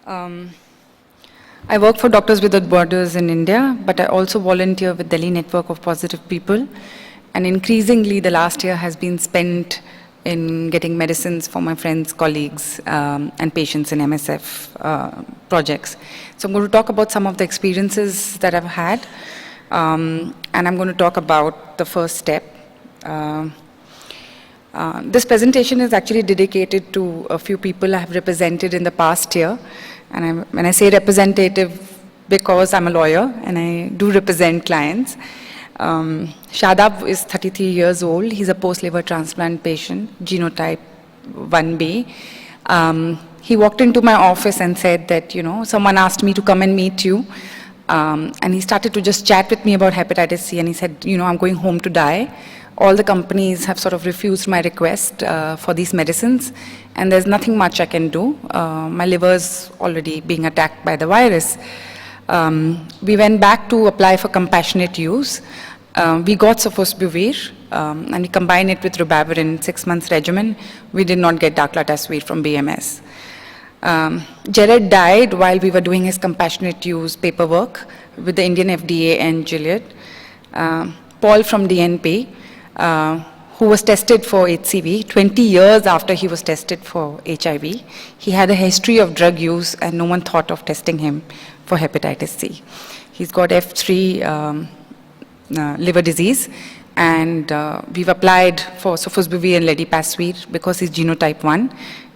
Um, I work for Doctors Without Borders in India, but I also volunteer with Delhi Network of Positive People. And increasingly, the last year has been spent in getting medicines for my friends, colleagues, and patients in MSF projects. So I'm going to talk about some of the experiences that I've had, and I'm going to talk about the first step. This presentation is actually dedicated to a few people I have represented in the past year. And when I say representative, because I'm a lawyer and I do represent clients. Shadab is 33 years old. He's a post-liver transplant patient, genotype 1B. He walked into my office and said that, someone asked me to come and meet you. And he started to just chat with me about hepatitis C, and he said, I'm going home to die. All the companies have sort of refused my request for these medicines, and there's nothing much I can do. My liver's already being attacked by the virus. We went back to apply for compassionate use. We got sofosbuvir, and we combined it with ribavirin 6 months regimen. We did not get daclatasvir from BMS. Jared died while we were doing his compassionate use paperwork with the Indian FDA and Gilead. Paul from DNP, who was tested for HCV 20 years after he was tested for HIV. He had a history of drug use, and no one thought of testing him for hepatitis C. He's got F3 liver disease, and we've applied for sofosbuvir and ledipasvir because he's genotype 1,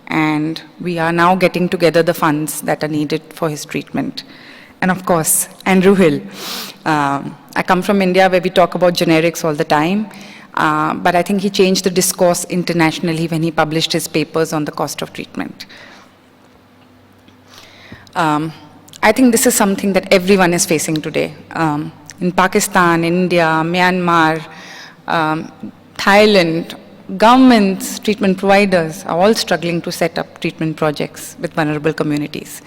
and we are now getting together the funds that are needed for his treatment. And of course, Andrew Hill. I come from India where we talk about generics all the time, but I think he changed the discourse internationally when he published his papers on the cost of treatment. I think this is something that everyone is facing today. In Pakistan, India, Myanmar, Thailand, governments, treatment providers are all struggling to set up treatment projects with vulnerable communities.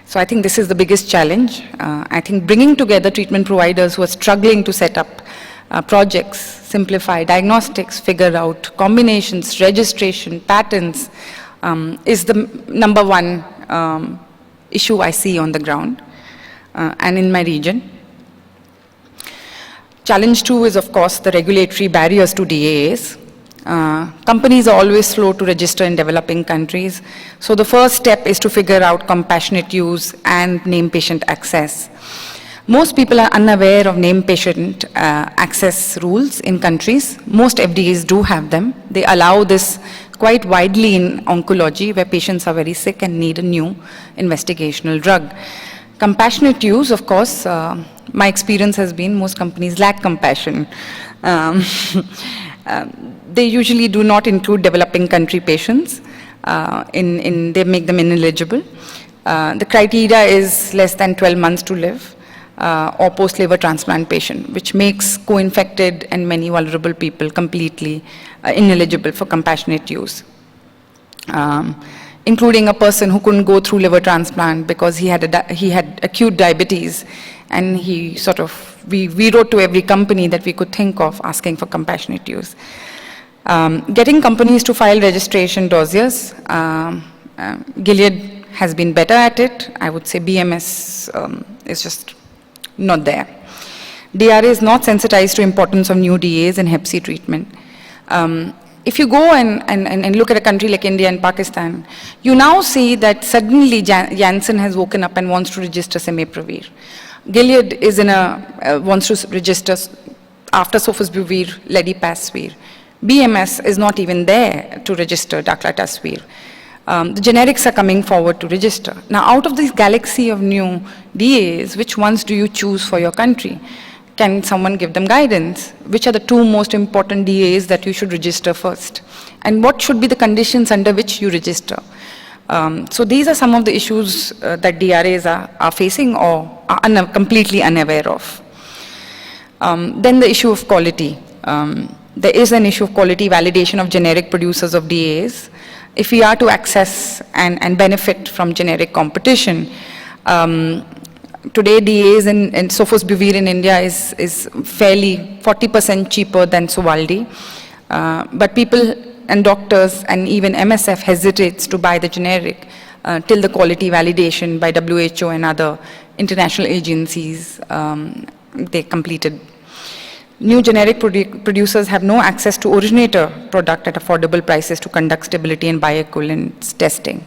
So I think this is the biggest challenge. I think bringing together treatment providers who are struggling to set up projects, simplify diagnostics, figure out combinations, registration, patents, is the number one issue I see on the ground and in my region. Challenge 2 is, of course, the regulatory barriers to DAAs. Companies are always slow to register in developing countries. So the first step is to figure out compassionate use and named patient access. Most people are unaware of named patient access rules in countries. Most FDAs do have them. They allow this quite widely in oncology, where patients are very sick and need a new investigational drug. Compassionate use, of course, my experience has been most companies lack compassion. They usually do not include developing country patients. They make them ineligible. The criteria is less than 12 months to live, or post-liver transplant patient, which makes co-infected and many vulnerable people completely ineligible for compassionate use. Including a person who couldn't go through liver transplant because he had acute diabetes, and we wrote to every company that we could think of asking for compassionate use. Getting companies to file registration dossiers, Gilead has been better at it. I would say BMS is just not there. DRA is not sensitized to importance of new DAs in Hep C treatment. If you go and look at a country like India and Pakistan, you now see that suddenly Janssen has woken up and wants to register semapravir. Gilead is wants to register after sofosbuvir, ledipasvir. BMS is not even there to register daclatasvir. The generics are coming forward to register. Now, out of this galaxy of new DAs, which ones do you choose for your country? Can someone give them guidance? Which are the 2 most important DAs that you should register first? And what should be the conditions under which you register? So these are some of the issues that DRAs are facing or are completely unaware of. Then the issue of quality. There is an issue of quality validation of generic producers of DAs. If we are to access and benefit from generic competition, today DAs and sofosbuvir in India is fairly 40% cheaper than Sovaldi. But people and doctors and even MSF hesitates to buy the generic till the quality validation by WHO and other international agencies they completed. New generic producers have no access to originator product at affordable prices to conduct stability and bioequivalence testing.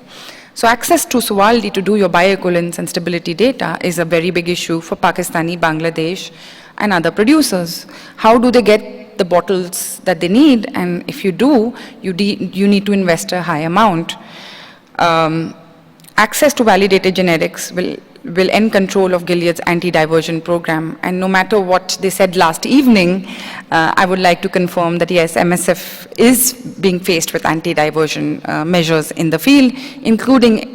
So access to Suwaldi to do your bioequivalence and stability data is a very big issue for Pakistani, Bangladesh, and other producers. How do they get the bottles that they need? And if you do, you need to invest a high amount. Access to validated generics will end control of Gilead's anti-diversion program. And no matter what they said last evening, I would like to confirm that yes, MSF is being faced with anti-diversion measures in the field, including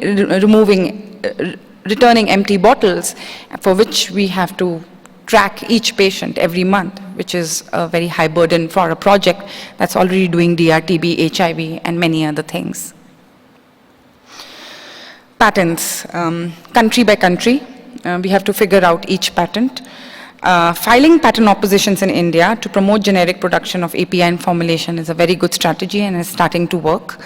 returning empty bottles, for which we have to track each patient every month, which is a very high burden for a project that's already doing DRTB, HIV, and many other things. Patents, country by country, we have to figure out each patent. Filing patent oppositions in India to promote generic production of API and formulation is a very good strategy and is starting to work.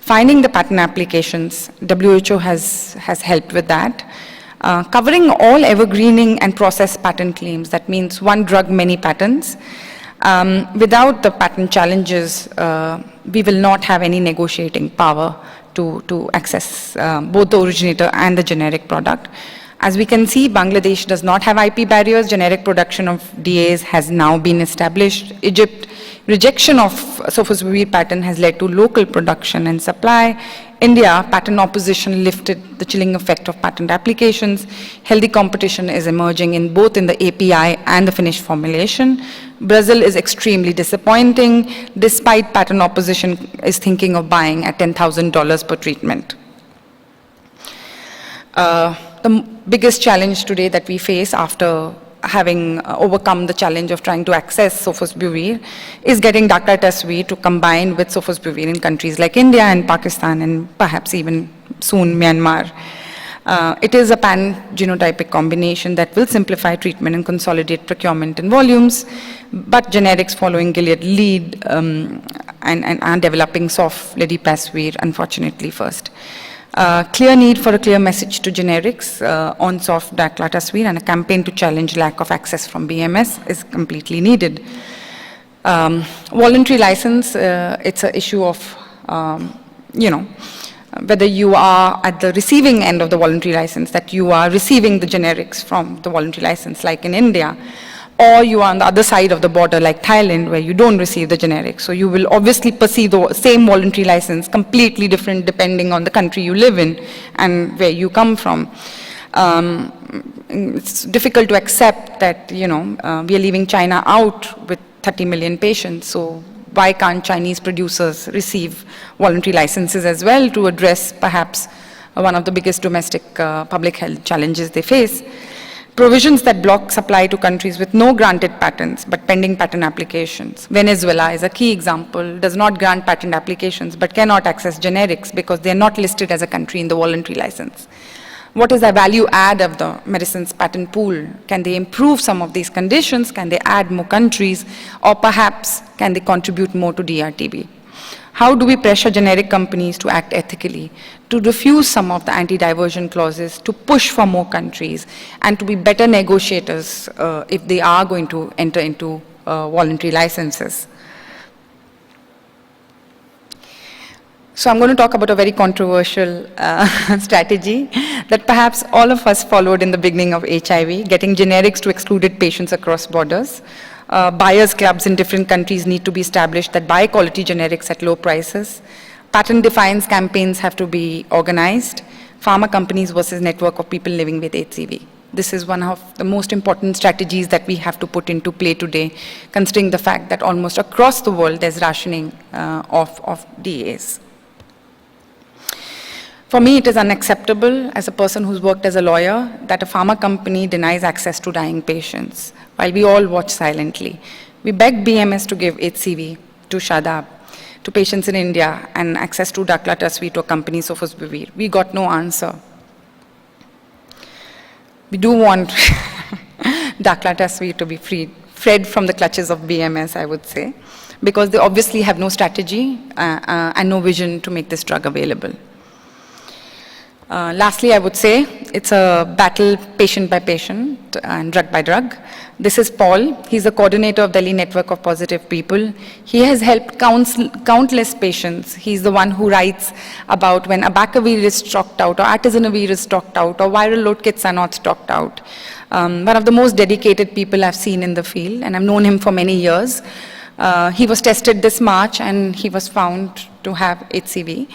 Finding the patent applications, WHO has helped with that. Covering all evergreening and process patent claims, that means one drug, many patents. Without the patent challenges, we will not have any negotiating power to access both the originator and the generic product. As we can see, Bangladesh does not have IP barriers. Generic production of DAs has now been established. Egypt, rejection of sofosbuvir patent has led to local production and supply. India, patent opposition lifted the chilling effect of patent applications. Healthy competition is emerging in both in the API and the finished formulation. Brazil is extremely disappointing, despite patent opposition is thinking of buying at $10,000 per treatment. The biggest challenge today that we face after having overcome the challenge of trying to access sofosbuvir is getting daclataspvir to combine with sofosbuvir in countries like India and Pakistan and perhaps even soon Myanmar. It is a pan-genotypic combination that will simplify treatment and consolidate procurement and volumes, but generics following Gilead lead and are developing soft ledipasvir, unfortunately, first. Clear need for a clear message to generics on soft daclataspvir and a campaign to challenge lack of access from BMS is completely needed. Voluntary license, it's an issue of, whether you are at the receiving end of the voluntary license, that you are receiving the generics from the voluntary license, like in India, or you are on the other side of the border, like Thailand, where you don't receive the generics. So you will obviously perceive the same voluntary license completely different depending on the country you live in and where you come from. It's difficult to accept that, we are leaving China out with 30 million patients. So why can't Chinese producers receive voluntary licenses as well to address perhaps one of the biggest domestic public health challenges they face? Provisions that block supply to countries with no granted patents but pending patent applications. Venezuela is a key example, does not grant patent applications but cannot access generics because they are not listed as a country in the voluntary license. What is the value add of the medicines patent pool? Can they improve some of these conditions? Can they add more countries? Or perhaps can they contribute more to DRTB? How do we pressure generic companies to act ethically, to refuse some of the anti-diversion clauses, to push for more countries, and to be better negotiators if they are going to enter into voluntary licenses? So I'm going to talk about a very controversial strategy that perhaps all of us followed in the beginning of HIV, getting generics to excluded patients across borders. Buyers clubs in different countries need to be established that buy quality generics at low prices. Patent defiance campaigns have to be organized. Pharma companies versus network of people living with HCV. This is one of the most important strategies that we have to put into play today, considering the fact that almost across the world there's rationing of DAs. For me, it is unacceptable, as a person who's worked as a lawyer, that a pharma company denies access to dying patients, while we all watch silently. We begged BMS to give HCV to Shadab, to patients in India, and access to daclataspvir to a company, sofosbuvir. We got no answer. We do want daclataspvir to be freed from the clutches of BMS, I would say, because they obviously have no strategy and no vision to make this drug available. Lastly, I would say it's a battle patient by patient and drug by drug. This is Paul. He's the coordinator of Delhi Network of Positive People. He has helped countless patients. He's the one who writes about when abacavir is stocked out, or atazanavir is stocked out, or viral load kits are not stocked out. One of the most dedicated people I've seen in the field, and I've known him for many years. He was tested this March, and he was found to have HCV.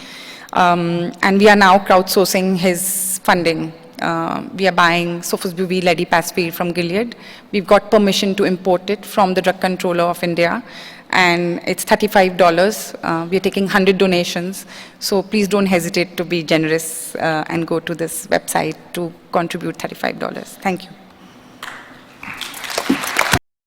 And we are now crowdsourcing his funding. We are buying sofosbuvir ledipasvir from Gilead. We've got permission to import it from the Drug Controller of India, and it's $35. We are taking 100 donations, so please don't hesitate to be generous and go to this website to contribute $35. Thank you.